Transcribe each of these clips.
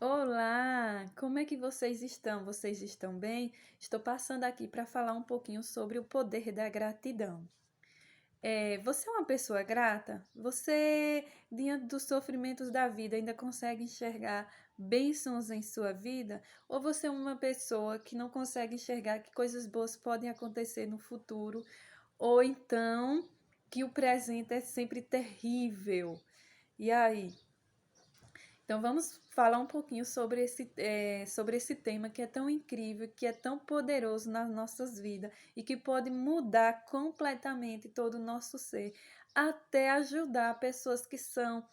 Olá, como é que vocês estão? Vocês estão bem? Estou passando aqui para falar um pouquinho sobre o poder da gratidão. Você é uma pessoa grata? Você, diante dos sofrimentos da vida, ainda consegue enxergar bênçãos em sua vida? Ou você é uma pessoa que não consegue enxergar que coisas boas podem acontecer no futuro? Ou então que o presente é sempre terrível? E aí? Então vamos falar um pouquinho sobre esse tema que é tão incrível, que é tão poderoso nas nossas vidas e que pode mudar completamente todo o nosso ser, até ajudar pessoas que são,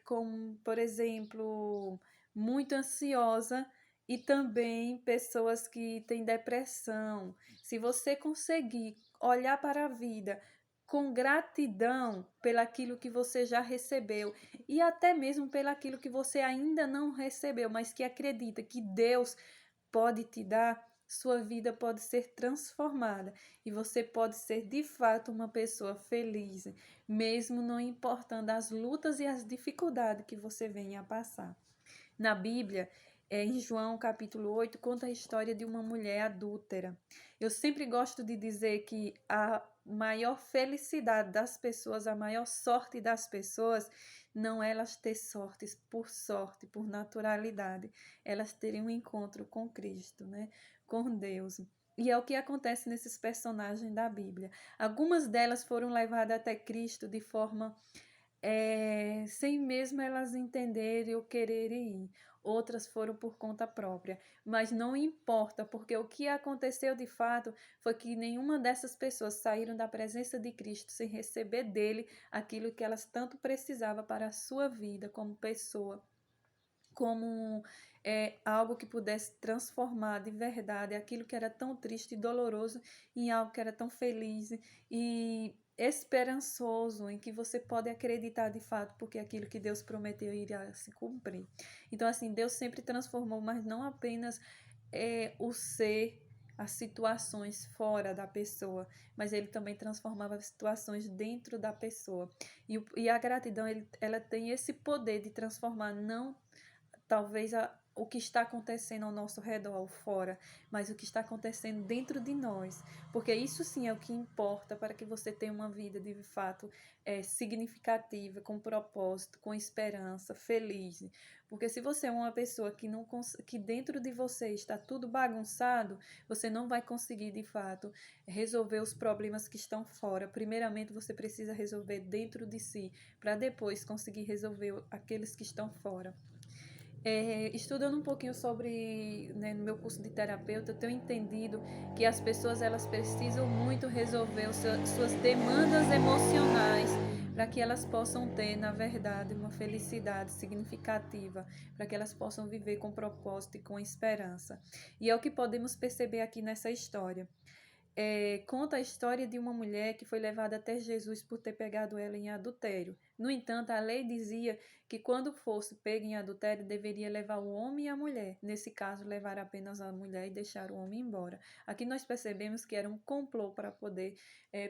como por exemplo, muito ansiosa e também pessoas que têm depressão. Se você conseguir olhar para a vida com gratidão pelaquilo que você já recebeu e até mesmo pelaquilo que você ainda não recebeu, mas que acredita que Deus pode te dar, sua vida pode ser transformada e você pode ser de fato uma pessoa feliz, mesmo não importando as lutas e as dificuldades que você venha a passar. Na Bíblia, em João capítulo 8, conta a história de uma mulher adúltera. Eu sempre gosto de dizer que a maior felicidade das pessoas, a maior sorte das pessoas, não é elas ter sorte, por naturalidade, elas terem um encontro com Cristo, né? Com Deus. E é o que acontece nesses personagens da Bíblia. Algumas delas foram levadas até Cristo de forma sem mesmo elas entenderem ou quererem ir. Outras foram por conta própria, mas não importa, porque o que aconteceu de fato foi que nenhuma dessas pessoas saíram da presença de Cristo sem receber dele aquilo que elas tanto precisavam para a sua vida como pessoa, como algo que pudesse transformar de verdade aquilo que era tão triste e doloroso em algo que era tão feliz e esperançoso, em que você pode acreditar de fato, porque aquilo que Deus prometeu iria se cumprir. Então, assim, Deus sempre transformou, mas não apenas o ser, as situações fora da pessoa, mas ele também transformava as situações dentro da pessoa. E a gratidão, ela tem esse poder de transformar não talvez o que está acontecendo ao nosso redor, fora, mas o que está acontecendo dentro de nós, porque isso sim é o que importa para que você tenha uma vida de fato significativa, com propósito, com esperança, feliz. Porque se você é uma pessoa que não que dentro de você está tudo bagunçado, você não vai conseguir de fato resolver os problemas que estão fora. Primeiramente, você precisa resolver dentro de si, para depois conseguir resolver aqueles que estão fora. Estudando um pouquinho sobre, né, no meu curso de terapeuta, eu tenho entendido que as pessoas elas precisam muito resolver suas demandas emocionais para que elas possam ter, na verdade, uma felicidade significativa, para que elas possam viver com propósito e com esperança. E é o que podemos perceber aqui nessa história. Conta a história de uma mulher que foi levada até Jesus por ter pegado ela em adultério. No entanto, a lei dizia que quando fosse pego em adultério, deveria levar o homem e a mulher. Nesse caso, levar apenas a mulher e deixar o homem embora. Aqui nós percebemos que era um complô para poder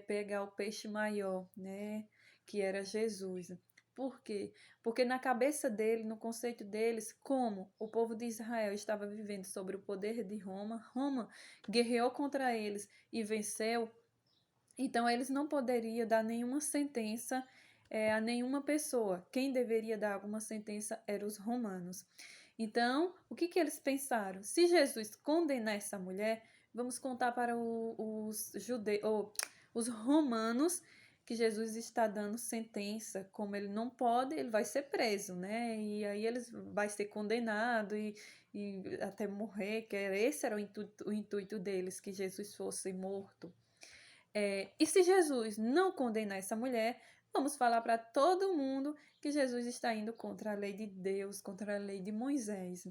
pegar o peixe maior, né? Que era Jesus. Por quê? Porque na cabeça dele, no conceito deles, como o povo de Israel estava vivendo sobre o poder de Roma, Roma guerreou contra eles e venceu, então eles não poderiam dar nenhuma sentença a nenhuma pessoa. Quem deveria dar alguma sentença eram os romanos. Então, o que, que eles pensaram? Se Jesus condenar essa mulher, vamos contar para os judeus, ou os romanos, que Jesus está dando sentença, como ele não pode, ele vai ser preso, né? E aí ele vai ser condenado e até morrer, que esse era o intuito deles, que Jesus fosse morto. E se Jesus não condenar essa mulher, vamos falar para todo mundo que Jesus está indo contra a lei de Deus, contra a lei de Moisés.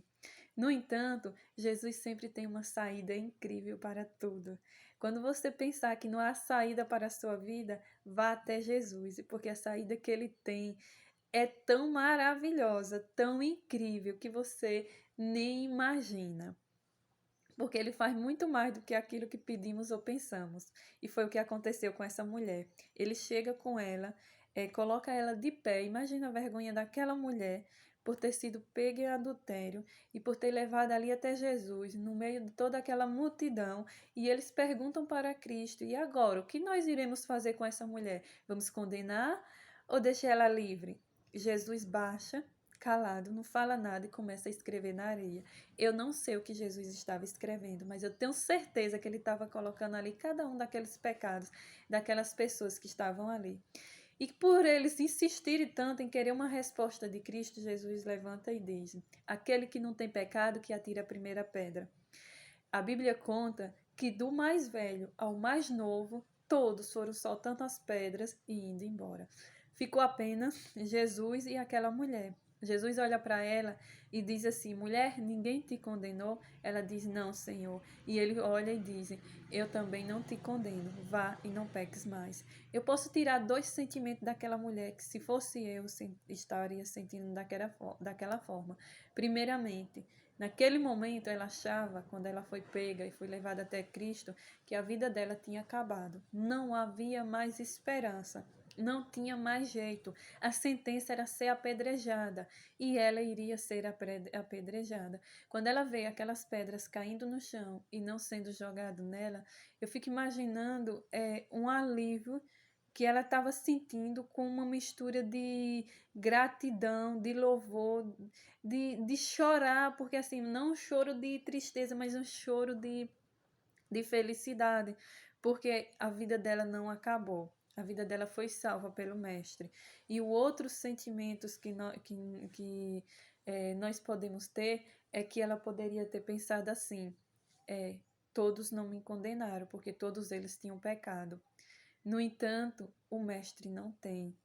No entanto, Jesus sempre tem uma saída incrível para tudo. Quando você pensar que não há saída para a sua vida, vá até Jesus, porque a saída que ele tem é tão maravilhosa, tão incrível, que você nem imagina, porque ele faz muito mais do que aquilo que pedimos ou pensamos. E foi o que aconteceu com essa mulher. Ele chega com ela, coloca ela de pé. Imagina a vergonha daquela mulher, por ter sido pega em adultério e por ter levado ali até Jesus, no meio de toda aquela multidão. E eles perguntam para Cristo: e agora, o que nós iremos fazer com essa mulher? Vamos condenar ou deixar ela livre? Jesus baixa, calado, não fala nada e começa a escrever na areia. Eu não sei o que Jesus estava escrevendo, mas eu tenho certeza que ele estava colocando ali cada um daqueles pecados, daquelas pessoas que estavam ali. E por eles insistirem tanto em querer uma resposta de Cristo, Jesus levanta e diz: aquele que não tem pecado, que atire a primeira pedra. A Bíblia conta que do mais velho ao mais novo, todos foram soltando as pedras e indo embora. Ficou apenas Jesus e aquela mulher. Jesus olha para ela e diz assim: mulher, ninguém te condenou? Ela diz: não, Senhor. E ele olha e diz: eu também não te condeno. Vá e não peques mais. Eu posso tirar dois sentimentos daquela mulher que, se fosse eu, estaria sentindo daquela forma. Primeiramente, naquele momento, ela achava, quando ela foi pega e foi levada até Cristo, que a vida dela tinha acabado. Não havia mais esperança. Não tinha mais jeito. A sentença era ser apedrejada e ela iria ser apedrejada. Quando ela vê aquelas pedras caindo no chão e não sendo jogado nela, eu fico imaginando um alívio que ela estava sentindo, com uma mistura de gratidão, de louvor, de chorar, porque assim, não um choro de tristeza, mas um choro de felicidade, porque a vida dela não acabou. A vida dela foi salva pelo Mestre. E o outro sentimentos que nós podemos ter é que ela poderia ter pensado assim: todos não me condenaram, porque todos eles tinham pecado. No entanto, o Mestre não tem.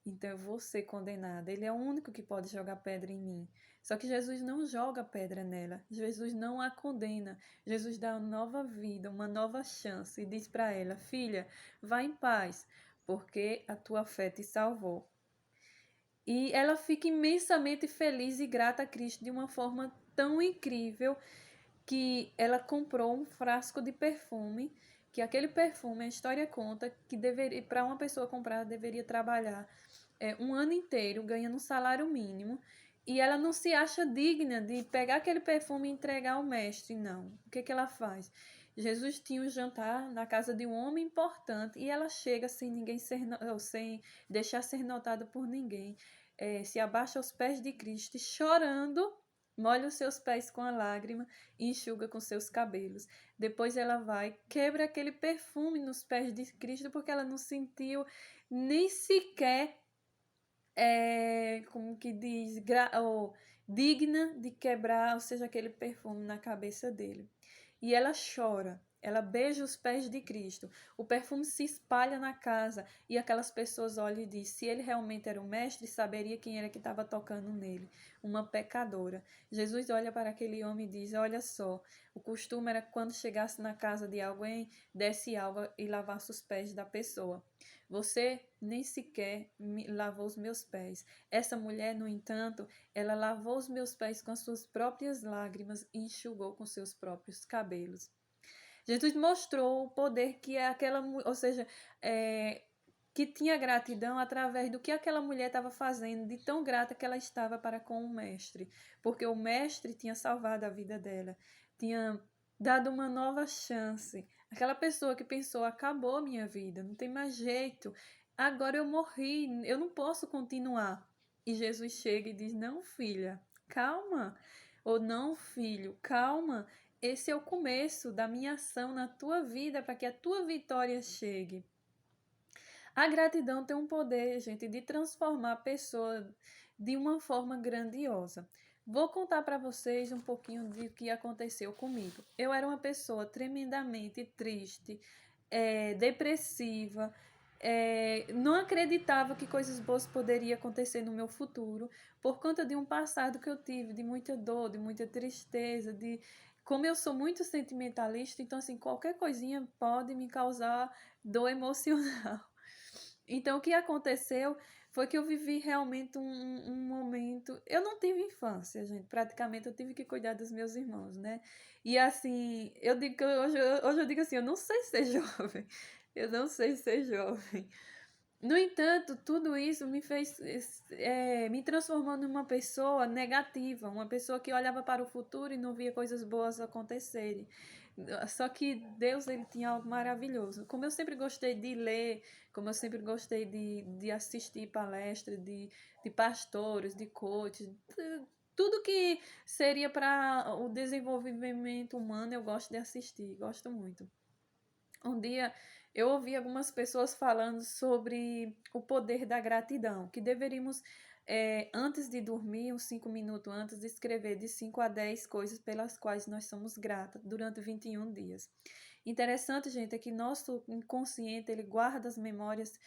Então eu vou ser condenada. Ele é o único que pode jogar pedra em mim. Só que Jesus não joga pedra nela. Jesus não a condena. Jesus dá uma nova vida, uma nova chance e diz para ela: filha, vá em paz, porque a tua fé te salvou. E ela fica imensamente feliz e grata a Cristo de uma forma tão incrível que ela comprou um frasco de perfume, que aquele perfume, a história conta que deveria, para uma pessoa comprar, deveria trabalhar um ano inteiro ganhando um salário mínimo, e ela não se acha digna de pegar aquele perfume e entregar ao mestre, não. O que ela faz? Jesus tinha um jantar na casa de um homem importante e ela chega sem ninguém sem deixar ser notada por ninguém, se abaixa aos pés de Cristo, chorando, molha os seus pés com a lágrima e enxuga com seus cabelos. Depois ela vai, quebra aquele perfume nos pés de Cristo, porque ela não sentiu nem sequer, como que diz, digna de quebrar, ou seja, aquele perfume na cabeça dele. E ela chora. Ela beija os pés de Cristo. O perfume se espalha na casa e aquelas pessoas olham e dizem: se ele realmente era o mestre, saberia quem era que estava tocando nele. Uma pecadora. Jesus olha para aquele homem e diz: olha só, o costume era, quando chegasse na casa de alguém, desse água e lavasse os pés da pessoa. Você nem sequer lavou os meus pés. Essa mulher, no entanto, ela lavou os meus pés com as suas próprias lágrimas e enxugou com seus próprios cabelos. Jesus mostrou o poder que é aquela, ou seja, que tinha gratidão através do que aquela mulher estava fazendo, de tão grata que ela estava para com o mestre, porque o mestre tinha salvado a vida dela, tinha dado uma nova chance. Aquela pessoa que pensou: acabou a minha vida, não tem mais jeito, agora eu morri, eu não posso continuar. E Jesus chega e diz: não, filha, calma. Ou não, filho, calma. Esse é o começo da minha ação na tua vida para que a tua vitória chegue. A gratidão tem um poder, gente, de transformar a pessoa de uma forma grandiosa. Vou contar para vocês um pouquinho do que aconteceu comigo. Eu era uma pessoa tremendamente triste, depressiva, não acreditava que coisas boas poderiam acontecer no meu futuro, por conta de um passado que eu tive, de muita dor, de muita tristeza, como eu sou muito sentimentalista, então assim, qualquer coisinha pode me causar dor emocional. Então, o que aconteceu foi que eu vivi realmente um momento. Eu não tive infância, gente. Praticamente eu tive que cuidar dos meus irmãos, né? E assim, eu digo que hoje eu digo assim: eu não sei ser jovem. Eu não sei ser jovem. No entanto, tudo isso me fez, me transformou numa pessoa negativa, uma pessoa que olhava para o futuro e não via coisas boas acontecerem. Só que Deus, ele tinha algo maravilhoso. Como eu sempre gostei de ler, como eu sempre gostei de assistir palestras de pastores, de coaches, tudo que seria para o desenvolvimento humano, eu gosto de assistir, gosto muito. Um dia eu ouvi algumas pessoas falando sobre o poder da gratidão, que deveríamos, antes de dormir, uns 5 minutos antes, de escrever de 5 a 10 coisas pelas quais nós somos gratas durante 21 dias. Interessante, gente, é que nosso inconsciente ele guarda as memórias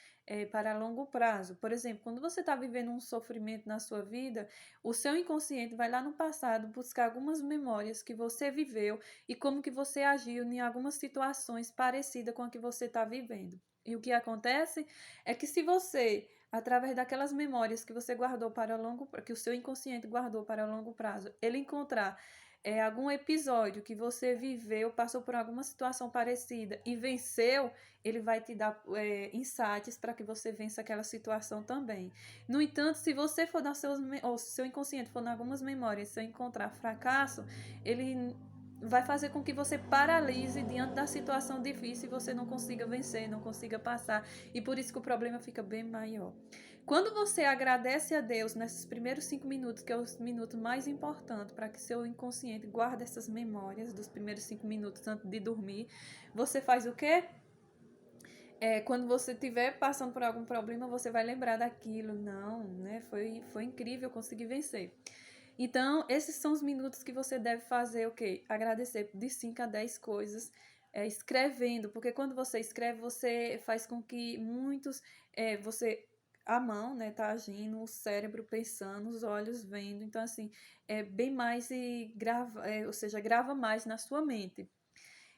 para longo prazo. Por exemplo, quando você está vivendo um sofrimento na sua vida, o seu inconsciente vai lá no passado buscar algumas memórias que você viveu e como que você agiu em algumas situações parecidas com a que você está vivendo. E o que acontece é que se você, através daquelas memórias que você guardou para longo, que o seu inconsciente guardou para longo prazo, ele encontrar algum episódio que você viveu, passou por alguma situação parecida e venceu, ele vai te dar insights para que você vença aquela situação também. No entanto, se você for dar seus, ou se seu inconsciente for em algumas memórias, se encontrar fracasso, ele vai fazer com que você paralise diante da situação difícil e você não consiga vencer, não consiga passar. E por isso que o problema fica bem maior. Quando você agradece a Deus nesses primeiros 5 minutos, que é os minutos mais importantes para que seu inconsciente guarde essas memórias dos primeiros 5 minutos antes de dormir, você faz o quê? Quando você estiver passando por algum problema, você vai lembrar daquilo. Não, né? Foi incrível conseguir vencer. Então, esses são os minutos que você deve fazer o quê? Agradecer de 5 a 10 coisas, escrevendo, porque quando você escreve, você faz com que muitos, você, a mão, né, tá agindo, o cérebro pensando, os olhos vendo, então, assim, é bem mais e grava, ou seja, grava mais na sua mente.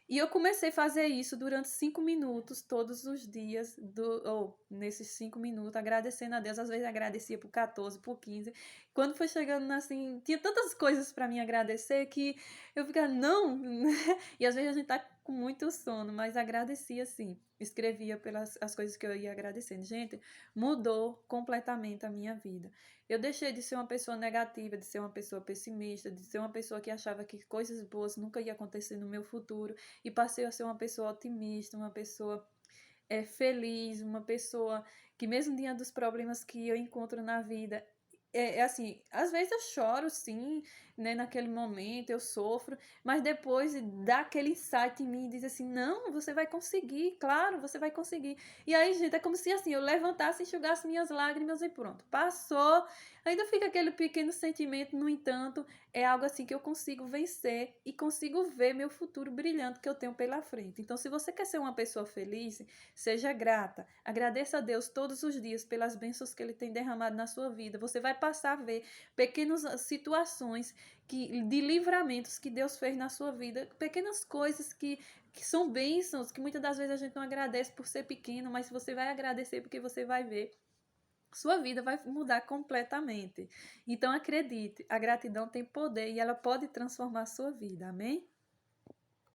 E eu comecei a fazer isso durante 5 minutos, todos os dias, ou nesses 5 minutos, agradecendo a Deus. Às vezes agradecia por 14, por 15. Quando foi chegando assim, tinha tantas coisas para mim agradecer que eu ficava, não, e às vezes a gente tá com muito sono, mas agradecia sim. Escrevia pelas as coisas que eu ia agradecendo. Gente, mudou completamente a minha vida. Eu deixei de ser uma pessoa negativa, de ser uma pessoa pessimista, de ser uma pessoa que achava que coisas boas nunca iam acontecer no meu futuro e passei a ser uma pessoa otimista, uma pessoa feliz, uma pessoa que mesmo diante dos problemas que eu encontro na vida, assim, às vezes eu choro sim, né, naquele momento eu sofro, mas depois dá aquele insight em mim e diz assim, não, você vai conseguir, claro, você vai conseguir. E aí, gente, é como se assim, eu levantasse, enxugasse minhas lágrimas e pronto, passou. Ainda fica aquele pequeno sentimento, no entanto, é algo assim que eu consigo vencer e consigo ver meu futuro brilhante que eu tenho pela frente. Então, se você quer ser uma pessoa feliz, seja grata. Agradeça a Deus todos os dias pelas bênçãos que Ele tem derramado na sua vida. Você vai passar a ver pequenas situações de livramentos que Deus fez na sua vida, pequenas coisas que são bênçãos, que muitas das vezes a gente não agradece por ser pequeno, mas você vai agradecer porque você vai ver sua vida vai mudar completamente. Então acredite, a gratidão tem poder e ela pode transformar a sua vida. Amém?